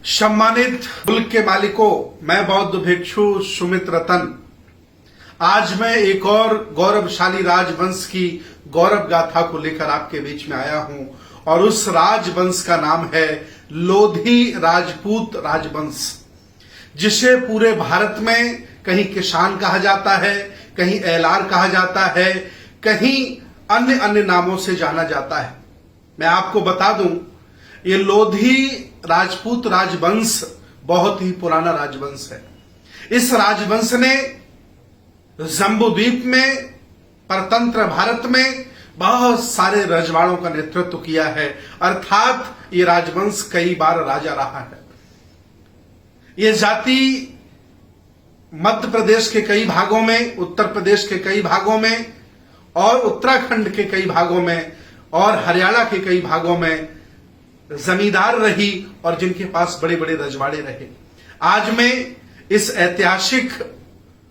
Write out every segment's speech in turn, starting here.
सम्मानित मुल्क के मालिकों, मैं बौद्ध भिक्षु सुमित रतन आज मैं एक और गौरवशाली राजवंश की गौरव गाथा को लेकर आपके बीच में आया हूं और उस राजवंश का नाम है लोधी राजपूत राजवंश, जिसे पूरे भारत में कहीं किसान कहा जाता है, कहीं एलार कहा जाता है, कहीं अन्य अन्य नामों से जाना जाता है। मैं आपको बता दूं, ये लोधी राजपूत राजवंश बहुत ही पुराना राजवंश है। इस राजवंश ने जम्बूद्वीप में, परतंत्र भारत में बहुत सारे रजवाड़ों का नेतृत्व किया है, अर्थात ये राजवंश कई बार राजा रहा है। ये जाति मध्य प्रदेश के कई भागों में, उत्तर प्रदेश के कई भागों में और उत्तराखंड के कई भागों में और हरियाणा के कई भागों में जमींदार रही और जिनके पास बड़े बड़े रजवाड़े रहे। आज मैं इस ऐतिहासिक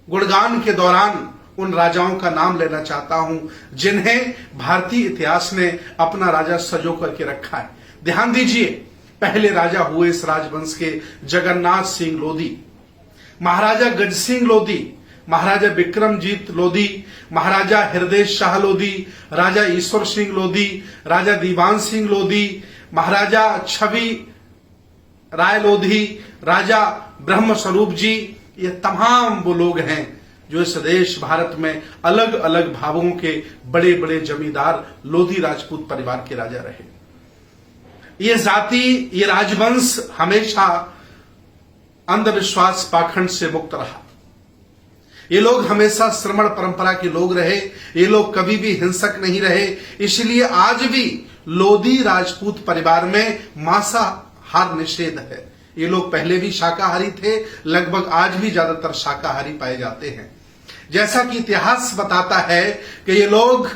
गुणगान के दौरान उन राजाओं का नाम लेना चाहता हूं जिन्हें भारतीय इतिहास ने अपना राजा सजो करके रखा है। ध्यान दीजिए, पहले राजा हुए इस राजवंश के जगन्नाथ सिंह लोधी, महाराजा गज सिंह लोधी, महाराजा विक्रमजीत लोधी, महाराजा हृदय शाह लोधी, राजा ईश्वर सिंह लोधी, राजा दीवान सिंह लोधी, महाराजा छवि राय लोधी, राजा ब्रह्म स्वरूप जी। ये तमाम वो लोग हैं जो इस देश भारत में अलग अलग भागों के बड़े बड़े जमींदार लोधी राजपूत परिवार के राजा रहे। ये जाति, ये राजवंश हमेशा अंधविश्वास पाखंड से मुक्त रहा। ये लोग हमेशा श्रमण परंपरा के लोग रहे। ये लोग कभी भी हिंसक नहीं रहे। इसलिए आज भी लोधी राजपूत परिवार में मांसाहार निषेध है। ये लोग पहले भी शाकाहारी थे, लगभग आज भी ज्यादातर शाकाहारी पाए जाते हैं। जैसा कि इतिहास बताता है कि ये लोग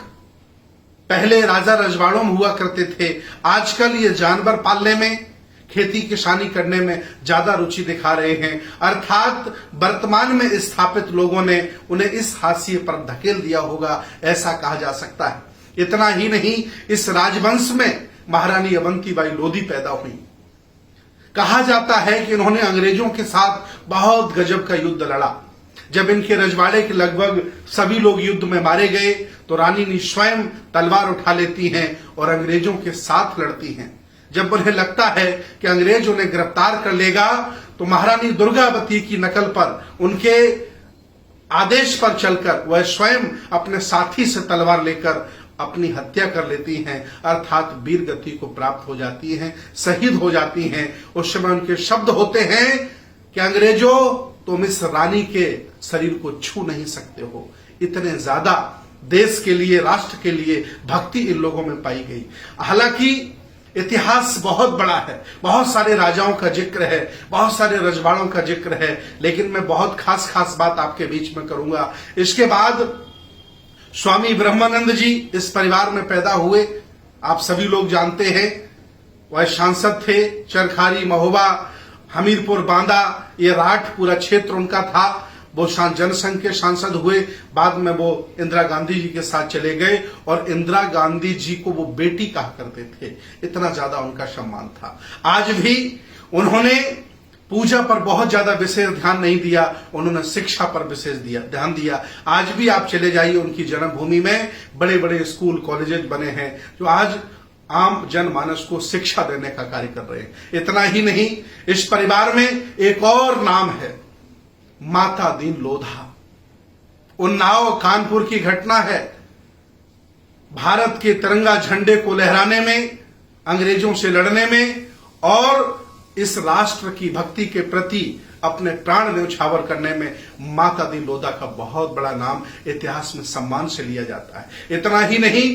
पहले राजा रजवाड़ों में हुआ करते थे, आजकल ये जानवर पालने में, खेती किसानी करने में ज्यादा रुचि दिखा रहे हैं। अर्थात वर्तमान में स्थापित लोगों ने उन्हें इस हाशिए पर धकेल दिया होगा, ऐसा कहा जा सकता है। इतना ही नहीं, इस राजवंश में महारानी अवंतीबाई लोधी पैदा हुई। कहा जाता है कि इन्होंने अंग्रेजों के साथ बहुत गजब का युद्ध लड़ा। जब इनके रजवाड़े के लगभग सभी लोग युद्ध में मारे गए तो रानी ने स्वयं तलवार उठा लेती हैं और अंग्रेजों के साथ लड़ती हैं। जब उन्हें लगता है कि अंग्रेज उन्हें गिरफ्तार कर लेगा तो महारानी दुर्गावती की नकल पर, उनके आदेश पर चलकर वह स्वयं अपने साथी से तलवार लेकर अपनी हत्या कर लेती हैं, अर्थात वीर गति को प्राप्त हो जाती हैं, शहीद हो जाती हैं। उस समय उनके शब्द होते हैं कि अंग्रेजों, तुम इस रानी के शरीर को छू नहीं सकते हो। इतने ज्यादा देश के लिए, राष्ट्र के लिए भक्ति इन लोगों में पाई गई। हालांकि इतिहास बहुत बड़ा है, बहुत सारे राजाओं का जिक्र है, बहुत सारे रजवाड़ों का जिक्र है, लेकिन मैं बहुत खास खास बात आपके बीच में करूंगा। इसके बाद स्वामी ब्रह्मानंद जी इस परिवार में पैदा हुए। आप सभी लोग जानते हैं, वह सांसद थे। चरखारी, महोबा, हमीरपुर, बांदा, ये राठ पूरा क्षेत्र उनका था। वो जनसंघ के सांसद हुए। बाद में वो इंदिरा गांधी जी के साथ चले गए और इंदिरा गांधी जी को वो बेटी कहा करते थे, इतना ज्यादा उनका सम्मान था। आज भी उन्होंने पूजा पर बहुत ज्यादा विशेष ध्यान नहीं दिया, उन्होंने शिक्षा पर विशेष ध्यान दिया। आज भी आप चले जाइए उनकी जन्मभूमि में, बड़े बड़े स्कूल कॉलेजेस बने हैं जो आज आम जनमानस को शिक्षा देने का कार्य कर रहे हैं। इतना ही नहीं, इस परिवार में एक और नाम है, माता दीन लोधा। उन्नाव कानपुर की घटना है। भारत के तिरंगा झंडे को लहराने में, अंग्रेजों से लड़ने में और इस राष्ट्र की भक्ति के प्रति अपने प्राण न्यौछावर करने में माता दी लोधा का बहुत बड़ा नाम इतिहास में सम्मान से लिया जाता है। इतना ही नहीं,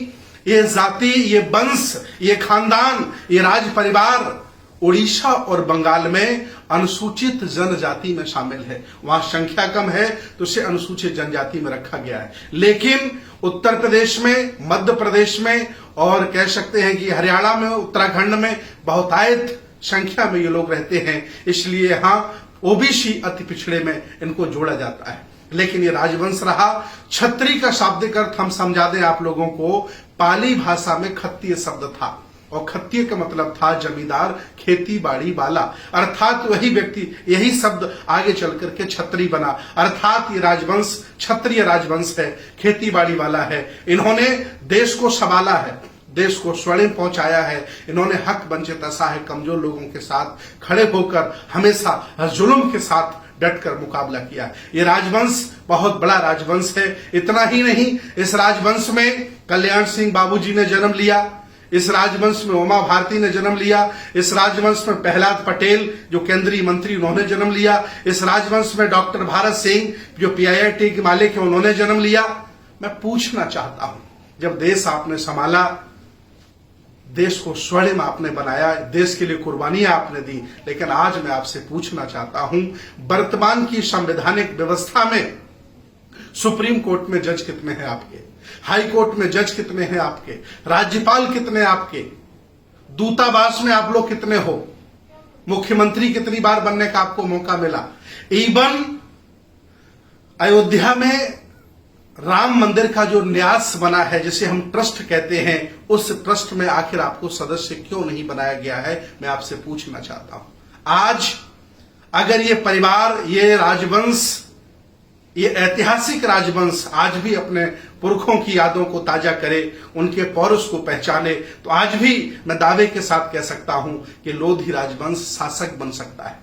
ये जाति, ये वंश, ये खानदान, ये राज परिवार उड़ीसा और बंगाल में अनुसूचित जनजाति में शामिल है। वहां संख्या कम है तो उसे अनुसूचित जनजाति में रखा गया है। लेकिन उत्तर प्रदेश में, मध्य प्रदेश में और कह सकते हैं कि हरियाणा में, उत्तराखंड में बहुतायत संख्या में ये लोग रहते हैं। इसलिए यहां ओबीसी अति पिछड़े में इनको जोड़ा जाता है। लेकिन ये राजवंश रहा। छत्री का शाब्दिक अर्थ हम समझा दें आप लोगों को, पाली भाषा में खत्तीय शब्द था और खत्तिय का मतलब था जमींदार, खेती बाड़ी वाला, अर्थात वही व्यक्ति, यही शब्द आगे चल करके क्षत्रिय बना, अर्थात ये राजवंश क्षत्रिय राजवंश है, खेती बाड़ी वाला है। इन्होंने देश को संभाला है, देश को स्वर्णिम पहुंचाया है। इन्होंने हक वंचित असहाय कमजोर लोगों के साथ खड़े होकर हमेशा जुल्म के साथ डटकर मुकाबला किया। ये राजवंश बहुत बड़ा राजवंश है। इतना ही नहीं, इस राजवंश में कल्याण सिंह बाबूजी ने जन्म लिया, इस राजवंश में उमा भारती ने जन्म लिया, इस राजवंश में प्रहलाद पटेल जो केंद्रीय मंत्री उन्होंने जन्म लिया, इस राजवंश में डॉक्टर भारत सिंह जो पीआईआईटी के मालिक है उन्होंने जन्म लिया। मैं पूछना चाहता हूं, जब देश आपने संभाला, देश को स्वर्णिम आपने बनाया, देश के लिए कुर्बानियां आपने दी, लेकिन आज मैं आपसे पूछना चाहता हूं, वर्तमान की संवैधानिक व्यवस्था में सुप्रीम कोर्ट में जज कितने हैं आपके, हाई कोर्ट में जज कितने हैं आपके, राज्यपाल कितने आपके, दूतावास में आप लोग कितने हो, मुख्यमंत्री कितनी बार बनने का आपको मौका मिला, इवन अयोध्या में राम मंदिर का जो न्यास बना है, जिसे हम ट्रस्ट कहते हैं, उस ट्रस्ट में आखिर आपको सदस्य क्यों नहीं बनाया गया है, मैं आपसे पूछना चाहता हूं। आज अगर ये परिवार, ये राजवंश, ये ऐतिहासिक राजवंश आज भी अपने पुरखों की यादों को ताजा करे, उनके पौरुष को पहचाने, तो आज भी मैं दावे के साथ कह सकता हूं कि लोधी राजवंश शासक बन सकता है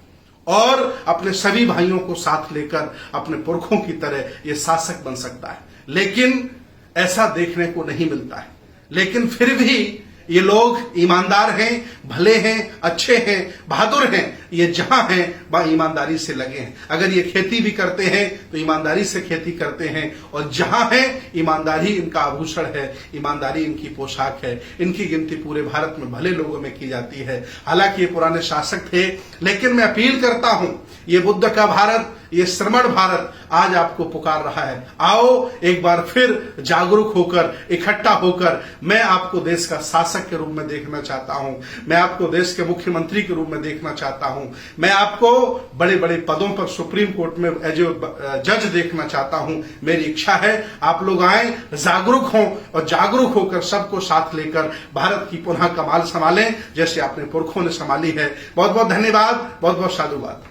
और अपने सभी भाइयों को साथ लेकर अपने पुरखों की तरह ये शासक बन सकता है। लेकिन ऐसा देखने को नहीं मिलता है। लेकिन फिर भी ये लोग ईमानदार हैं, भले हैं, अच्छे हैं, बहादुर हैं। ये जहां हैं वहां ईमानदारी से लगे हैं। अगर ये खेती भी करते हैं तो ईमानदारी से खेती करते हैं, और जहां है ईमानदारी इनका आभूषण है, ईमानदारी इनकी पोशाक है। इनकी गिनती पूरे भारत में भले लोगों में की जाती है। हालांकि ये पुराने शासक थे, लेकिन मैं अपील करता हूं, ये बुद्ध का भारत, ये श्रमण भारत आज आपको पुकार रहा है। आओ एक बार फिर जागरूक होकर, इकट्ठा होकर, मैं आपको देश का शासक के रूप में देखना चाहता हूं, मैं आपको देश के मुख्यमंत्री के रूप में देखना चाहता हूं, मैं आपको बड़े बड़े पदों पर सुप्रीम कोर्ट में एज ए जज देखना चाहता हूं। मेरी इच्छा है आप लोग आए, जागरूक हों, और जागरूक होकर सबको साथ लेकर भारत की पुनः कमाल संभालें, जैसे अपने पुरखों ने संभाली है। बहुत बहुत धन्यवाद, बहुत बहुत साधुवाद।